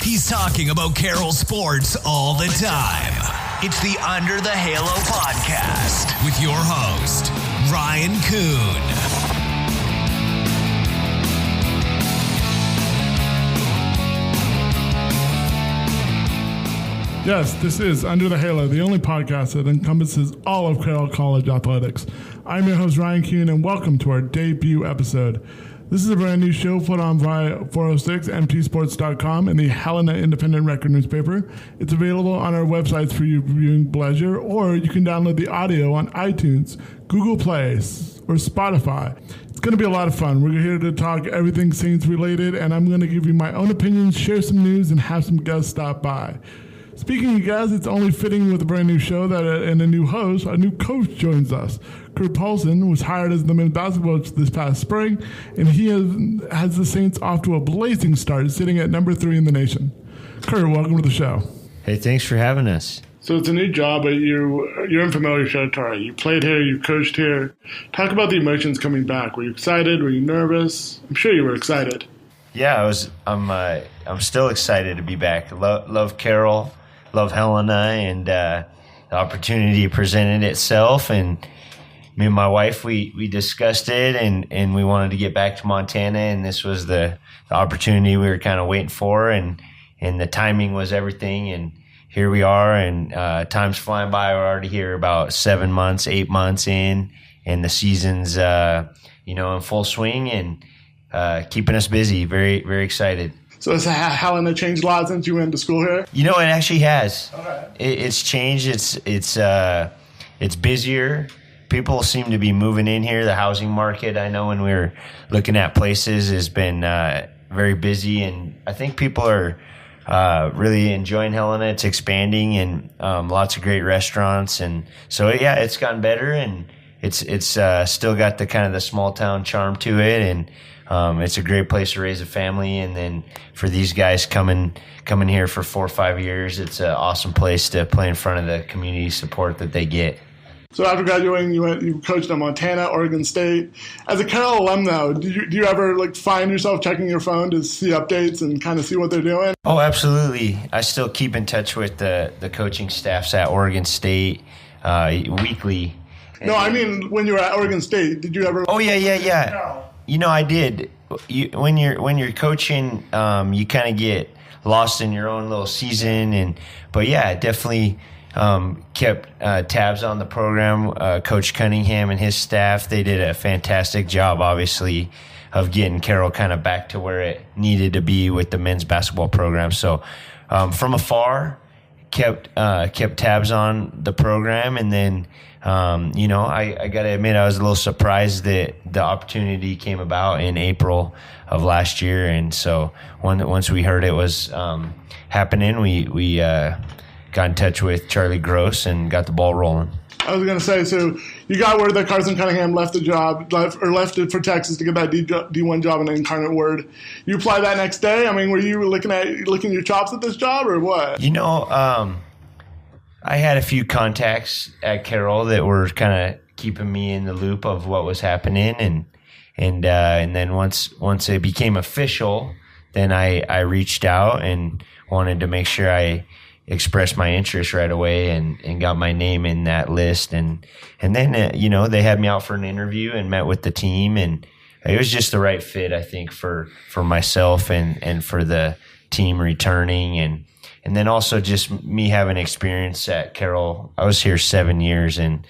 He's talking about Carroll sports all the time. It's the Under the Halo podcast with your host, Ryan Kuhn. Yes, this is Under the Halo, the only podcast that encompasses all of Carroll College athletics. I'm your host, Ryan Kuhn, and welcome to our debut episode. This is a brand new show put on via 406mtsports.com and the Helena Independent Record newspaper. It's available on our websites for your viewing pleasure, or you can download the audio on iTunes, Google Play, or Spotify. It's going to be a lot of fun. We're here to talk everything Saints related, and I'm going to give you my own opinions, share some news, and have some guests stop by. Speaking of guests, it's only fitting with a brand new show that and a new host, a new coach joins us. Kurt Paulson was hired as the men's basketball coach this past spring, and he has the Saints off to a blazing start, sitting at number 3 in the nation. Kurt, welcome to the show. Hey, thanks for having us. So it's a new job, but you're in familiar territory. You played here, you coached here. Talk about the emotions coming back. Were you excited? Were you nervous? I'm sure you were excited. Yeah, I'm still excited to be back. Love Carroll. Love Helena, and the opportunity presented itself, and me and my wife, we discussed it, and we wanted to get back to Montana, and this was the opportunity we were kind of waiting for, and the timing was everything, and here we are, and time's flying by. We're already here about 7 months, 8 months in, and the season's in full swing, and keeping us busy. Very, very excited. So has Helena changed a lot since you went to school here? You know, it actually has. Okay. It's changed. It's busier. People seem to be moving in here. The housing market, I know when we were looking at places, has been very busy, and I think people are really enjoying Helena. It's expanding, and lots of great restaurants, and so yeah, it's gotten better, and it's still got the kind of the small town charm to it, and it's a great place to raise a family, and then for these guys coming here for 4 or 5 years, it's an awesome place to play in front of the community support that they get. So after graduating, you coached at Montana, Oregon State. As a Carroll alum, though, do you ever find yourself checking your phone to see updates and kind of see what they're doing? Oh, absolutely. I still keep in touch with the coaching staffs at Oregon State weekly. No, I mean when you were at Oregon State, did you ever? Oh yeah. You know, I did. When you're coaching, you kind of get lost in your own little season, but yeah, definitely kept tabs on the program. Coach Cunningham and his staff, they did a fantastic job, obviously, of getting Carroll kind of back to where it needed to be with the men's basketball program. So from afar, kept tabs on the program, and then I got to admit I was a little surprised that the opportunity came about in April of last year, and so once we heard it was happening, we got in touch with Charlie Gross and got the ball rolling. I was going to say, so you got word that Carson Cunningham left it for Texas to get that D1 job in Incarnate Word. You applied that next day? I mean, were you licking your chops at this job, or what? You know, I had a few contacts at Carroll that were kind of keeping me in the loop of what was happening, and then once it became official, then I reached out and wanted to make sure I expressed my interest right away and got my name in that list, and then they had me out for an interview and met with the team, and it was just the right fit, I think, for myself and for the team returning, and then also just me having experience at Carroll. I was here 7 years, and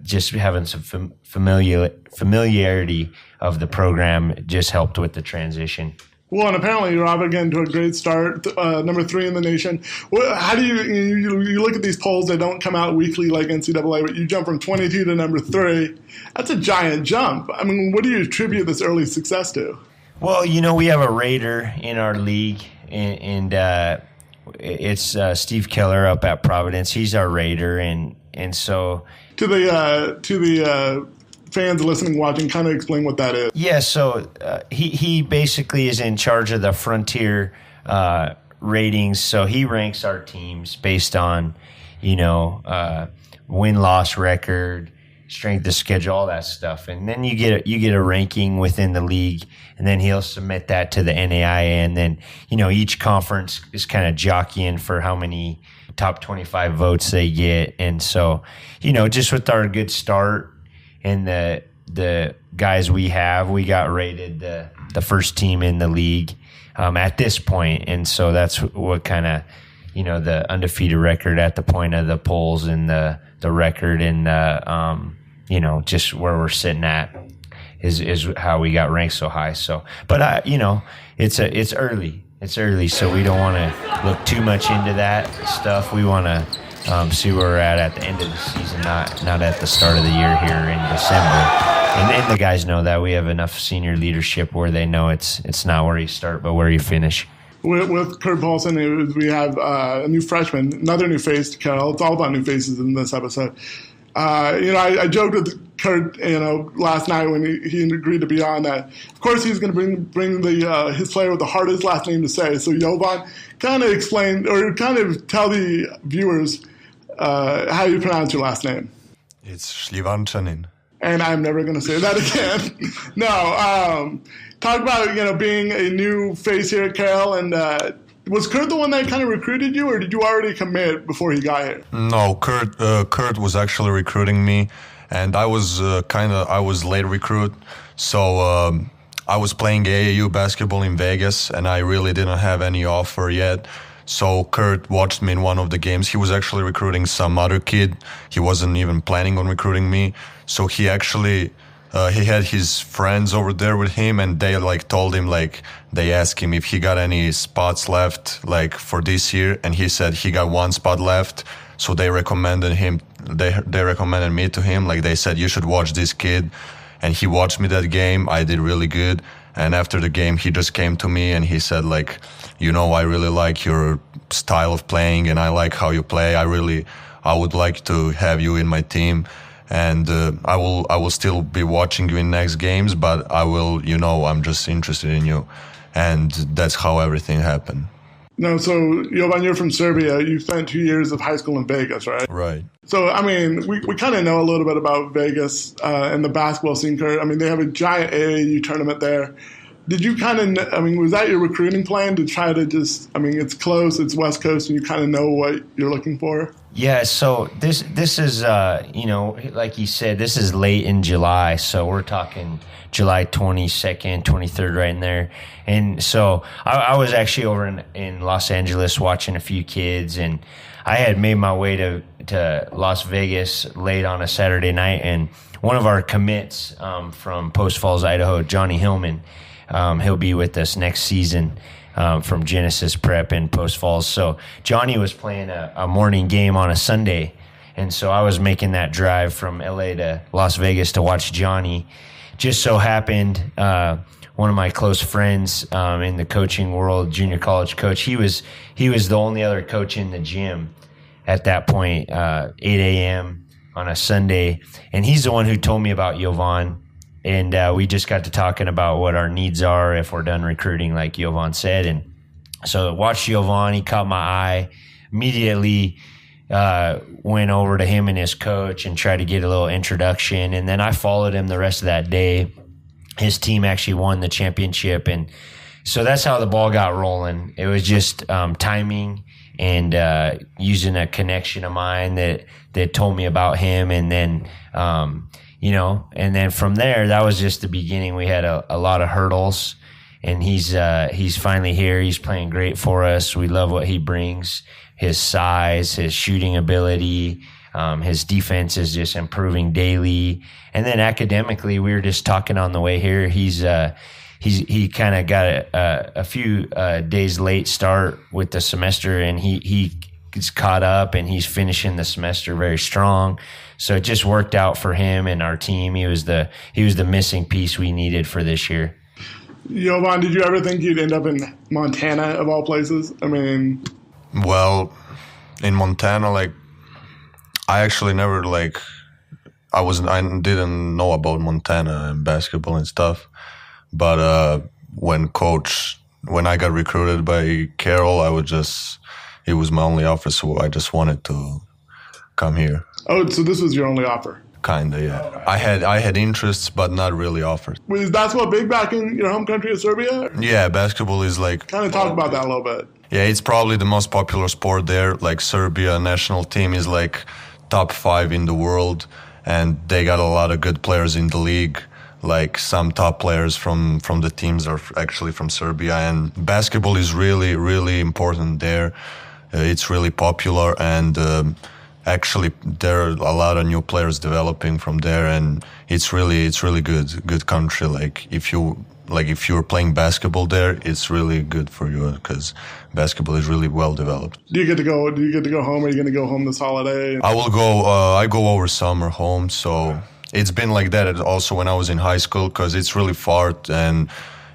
just having some familiarity of the program just helped with the transition. Well, and apparently you're off again to a great start, number 3 in the nation. How do you look at these polls that don't come out weekly like NCAA, but you jump from 22 to number 3. That's a giant jump. I mean, what do you attribute this early success to? Well, we have a Raider in our league, and it's Steve Keller up at Providence. He's our Raider, and so to the fans listening, watching, kind of explain what that is. Yeah, so he basically is in charge of the Frontier ratings. So he ranks our teams based on, win-loss record, strength of schedule, all that stuff. And then you get a ranking within the league, and then he'll submit that to the NAIA. And then, each conference is kind of jockeying for how many top 25 votes they get. And so, just with our good start and the guys we got rated the first team in the league at this point. And so that's what kind of, the undefeated record at the point of the polls and the record and just where we're sitting at is how we got ranked so high. So, but it's early. It's early, so we don't want to look too much into that stuff. We want to see where we're at the end of the season, not at the start of the year here in December. And the guys know that. We have enough senior leadership where they know it's not where you start, but where you finish. With Kurt Paulson, we have a new freshman, another new face to Carroll. It's all about new faces in this episode. I joked with Kurt, last night when he agreed to be on that. Of course, he's going to bring his player with the hardest last name to say. So, Jovan, kind of explain or kind of tell the viewers how you pronounce your last name. It's Sljivancanin. And I'm never going to say that again. No. Talk about being a new face here at Carroll, and was Kurt the one that kind of recruited you, or did you already commit before he got here? No, Kurt was actually recruiting me, and I was late recruit, so I was playing AAU basketball in Vegas, and I really didn't have any offer yet. So Kurt watched me in one of the games. He was actually recruiting some other kid. He wasn't even planning on recruiting me. So he actually he had his friends over there with him, and they told him, they asked him if he got any spots left for this year, and he said he got one spot left. So they recommended him. They recommended me to him. They said, you should watch this kid. And he watched me that game. I did really good. And after the game, he just came to me and he said, I really like your style of playing, and I like how you play. I would like to have you in my team. And I will still be watching you in next games, but I will, I'm just interested in you. And that's how everything happened. No, so, Jovan, you're from Serbia. You spent 2 years of high school in Vegas, right? Right. So, we kind of know a little bit about Vegas and the basketball scene, Kurt. They have a giant AAU tournament there. Did you was that your recruiting plan to try to just, it's close, it's West Coast, and you kind of know what you're looking for? Yeah, so this is, like you said, this is late in July, so we're talking July 22nd, 23rd, right in there. And so I was actually over in Los Angeles watching a few kids, and I had made my way to Las Vegas late on a Saturday night, and one of our commits from Post Falls, Idaho, Johnny Hillman, he'll be with us next season. From Genesis Prep in Post Falls. So Johnny was playing a morning game on a Sunday, and so I was making that drive from LA to Las Vegas to watch Johnny. Just so happened, one of my close friends in the coaching world, junior college coach, he was the only other coach in the gym at that point, 8 a.m. on a Sunday, and he's the one who told me about Jovan. And we just got to talking about what our needs are if we're done recruiting, like Jovan said. And so watched Jovan. He caught my eye. Immediately went over to him and his coach and tried to get a little introduction. And then I followed him the rest of that day. His team actually won the championship. And so that's how the ball got rolling. It was just timing and using a connection of mine that told me about him. And then and then from there, that was just the beginning. We had a lot of hurdles, and he's finally here. He's playing great for us. We love what he brings, his size, his shooting ability, his defense is just improving daily. And then academically, we were just talking on the way here. He kind of got a few days late start with the semester, and he's caught up, and he's finishing the semester very strong. So it just worked out for him and our team. He was the missing piece we needed for this year. Jovan, did you ever think you'd end up in Montana of all places? Well, in Montana, I actually never I didn't know about Montana and basketball and stuff. But when I got recruited by Carroll, it was my only offer, so I just wanted to come here. Oh, so this was your only offer? Kinda, yeah. I had interests, but not really offers. Was basketball big back in your home country of Serbia? Yeah, basketball is like... Kind of talk about that a little bit. Yeah, it's probably the most popular sport there. Like Serbia national team is like top 5 in the world, and they got a lot of good players in the league. Like some top players from the teams are actually from Serbia, and basketball is really, really important there. It's really popular, and actually there are a lot of new players developing from there, and it's really good country. Like if you're playing basketball there, it's really good for you because basketball is really well developed. Do you get to go home? Are you going to go home this holiday? I will go. I go over summer home, so it's been like that also when I was in high school because it's really far and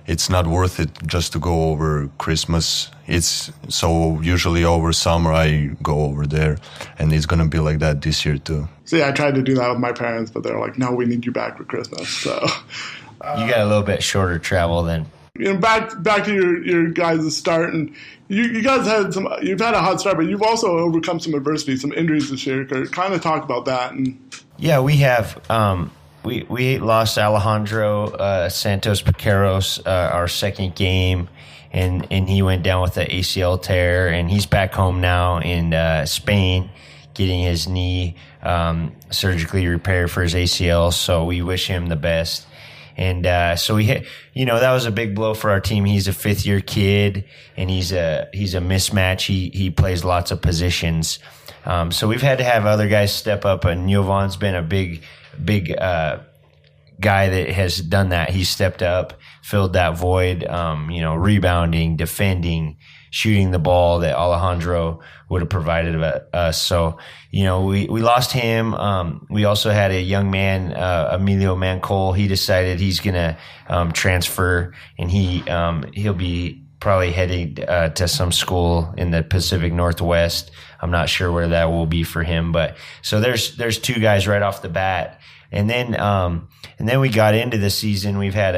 it's not worth it just to go over Christmas. It's so usually over summer I go over there, and it's gonna be like that this year too. See, I tried to do that with my parents, but they're like, "No, we need you back for Christmas." So you got a little bit shorter travel than. Back to your guys' start, and you guys you've had a hot start, but you've also overcome some adversity, some injuries this year. Kind of talk about that. And yeah, we have. We lost Alejandro Santos Piqueros our second game, and he went down with the ACL tear, and he's back home now in Spain, getting his knee surgically repaired for his ACL. So we wish him the best. And so we hit, that was a big blow for our team. He's a 5th-year kid, and he's a mismatch. He plays lots of positions. So we've had to have other guys step up, and Jovan's been a big guy that has done that. He stepped up, filled that void, rebounding, defending, shooting the ball that Alejandro would have provided us. So, we lost him. We also had a young man, Emilio Mancol. He decided he's going to transfer, and he'll be probably heading to some school in the Pacific Northwest. I'm not sure where that will be for him, but so there's 2 guys right off the bat. And then we got into the season. We've had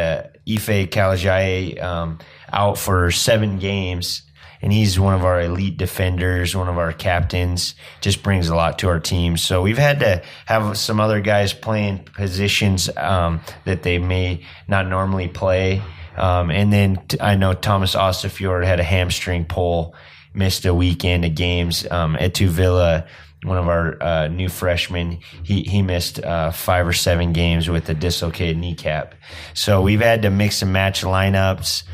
Ife Kalajaye out for 7 games, and he's one of our elite defenders, one of our captains, just brings a lot to our team. So we've had to have some other guys playing positions that they may not normally play. And then I know Thomas Ostafjord had a hamstring pull, missed a weekend of games. Etu Villa, one of our new freshmen, he missed 5 or 7 games with a dislocated kneecap. So we've had to mix and match lineups.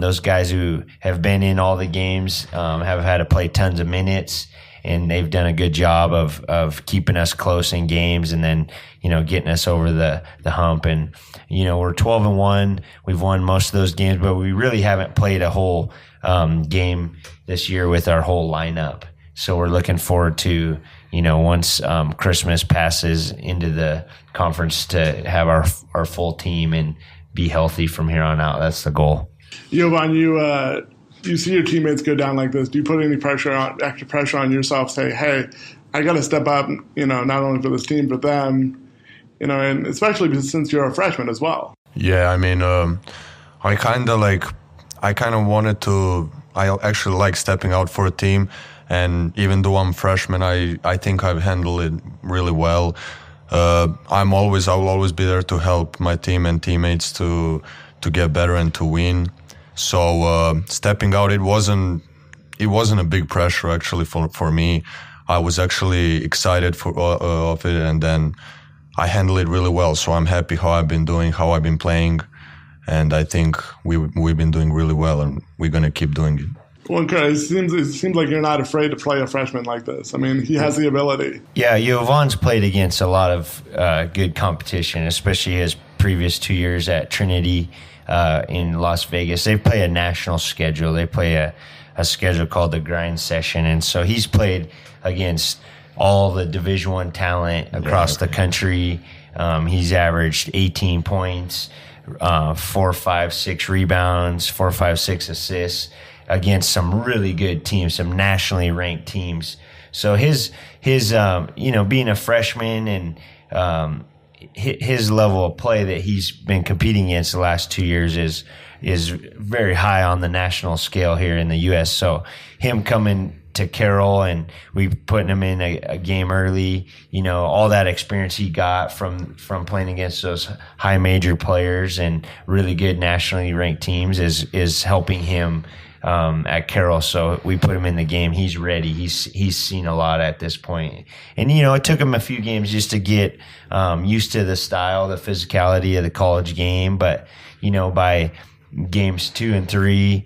Those guys who have been in all the games have had to play tons of minutes, and they've done a good job of keeping us close in games, and then getting us over the hump. And we're 12-1. We've won most of those games, but we really haven't played a whole game this year with our whole lineup. So we're looking forward to, once Christmas passes into the conference, to have our full team and be healthy from here on out. That's the goal. Jovan, you see your teammates go down like this. Do you put any extra pressure on yourself? Say, hey, I got to step up, not only for this team, but them, and especially since you're a freshman as well. Yeah, I mean, I kind of wanted to. I actually like stepping out for a team. And even though I'm a freshman, I think I've handled it really well. I will always be there to help my team and teammates to get better and to win. So stepping out, it wasn't a big pressure actually for me. I was actually excited of it, and then I handled it really well. So I'm happy how I've been doing, how I've been playing, and I think we've been doing really well, and we're gonna keep doing it. Well, it seems like you're not afraid to play a freshman like this. I mean, he has the ability. Yeah, Jovan's played against a lot of good competition, especially his previous 2 years at Trinity in Las Vegas. They play a national schedule. They play a schedule called the Grind Session, and so he's played against all the Division I talent across the country. He's averaged 18 points, 4, 5, 6 rebounds, 4, 5, 6 assists against some really good teams, some nationally ranked teams. So his being a freshman and his level of play that he's been competing against the last 2 years is very high on the national scale here in the U.S. So him coming to Carroll, and we put him in a game early. All that experience he got from playing against those high major players and really good nationally ranked teams is helping him at Carroll. So we put him in the game. He's ready. He's seen a lot at this point. And, it took him a few games just to get used to the style, the physicality of the college game. But, by games 2 and 3,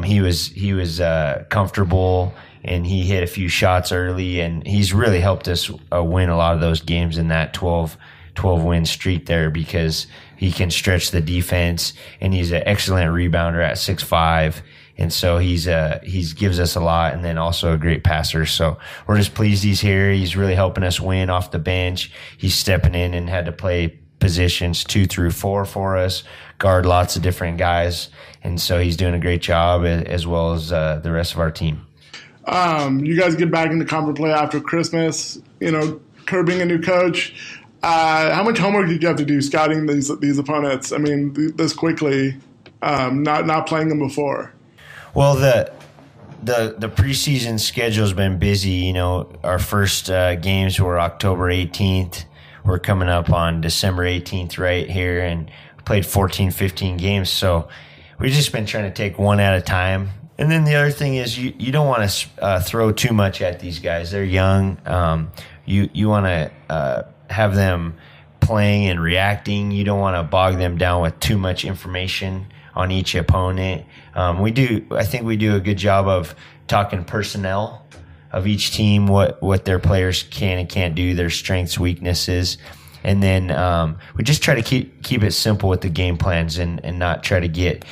he was comfortable, and he hit a few shots early, and he's really helped us win a lot of those games in that 12 win streak there, because he can stretch the defense, and he's an excellent rebounder at 6'5". And so he's gives us a lot, and then also a great passer. So we're just pleased he's here. He's really helping us win off the bench. He's stepping in and had to play positions 2 through 4 for us, guard lots of different guys. And so he's doing a great job, as well as the rest of our team. You guys get back into conference play after Christmas. Kurt being a new coach, how much homework did you have to do scouting these opponents? I mean, this quickly, not playing them before. Well, the preseason schedule's been busy. Our first games were October 18th. We're coming up on December 18th right here, and played 14, 15 games. So we've just been trying to take one at a time. And then the other thing is you don't want to throw too much at these guys. They're young. You want to have them playing and reacting. You don't want to bog them down with too much information on each opponent. I think we do a good job of talking personnel of each team, what their players can and can't do, their strengths, weaknesses. And then we just try to keep it simple with the game plans and not try to get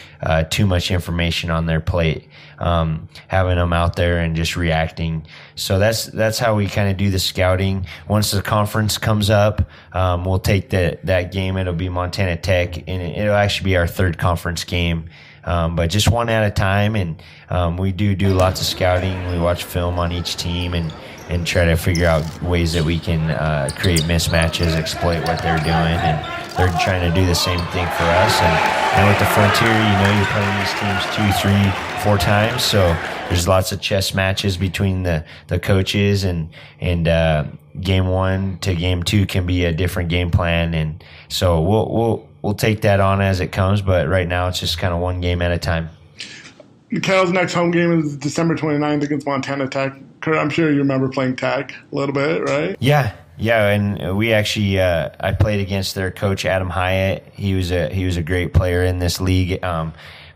too much information on their plate, having them out there and just reacting. So that's how we kind of do the scouting. Once the conference comes up, we'll take that game. It'll be Montana Tech, and it'll actually be our third conference game. But just one at a time, and we do lots of scouting. We watch film on each team and try to figure out ways that we can create mismatches, exploit what they're doing, and they're trying to do the same thing for us. And with the Frontier, you're playing these teams 2, 3, 4 times, so there's lots of chess matches between the coaches, and game 1 to game 2 can be a different game plan, and so we'll take that on as it comes, but right now it's just kind of one game at a time. Carroll's next home game is December 29th against Montana Tech. Kurt, I'm sure you remember playing Tech a little bit, right? Yeah, and we actually I played against their coach Adam Hyatt. He was a great player in this league.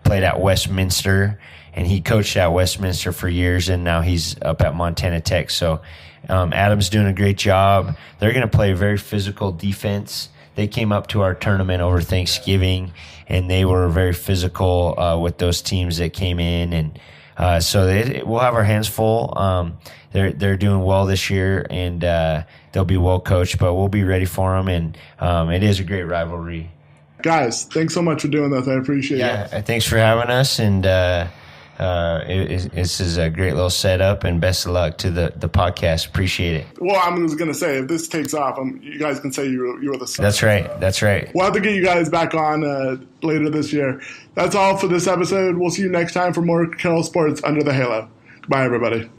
Played at Westminster, and he coached at Westminster for years, and now he's up at Montana Tech. So Adam's doing a great job. They're going to play very physical defense. They came up to our tournament over Thanksgiving, and they were very physical with those teams that came in, and so we'll have our hands full. They're doing well this year, and they'll be well coached, but we'll be ready for them, and it is a great rivalry. Guys, thanks so much for doing this. I appreciate it. Yeah, thanks for having us, and this is a great little setup, and best of luck to the podcast. Appreciate it. Well, I'm just going to say, if this takes off, you guys can say you were the son. That's right. We'll have to get you guys back on later this year. That's all for this episode. We'll see you next time for more Carroll Sports Under the Halo. Bye, everybody.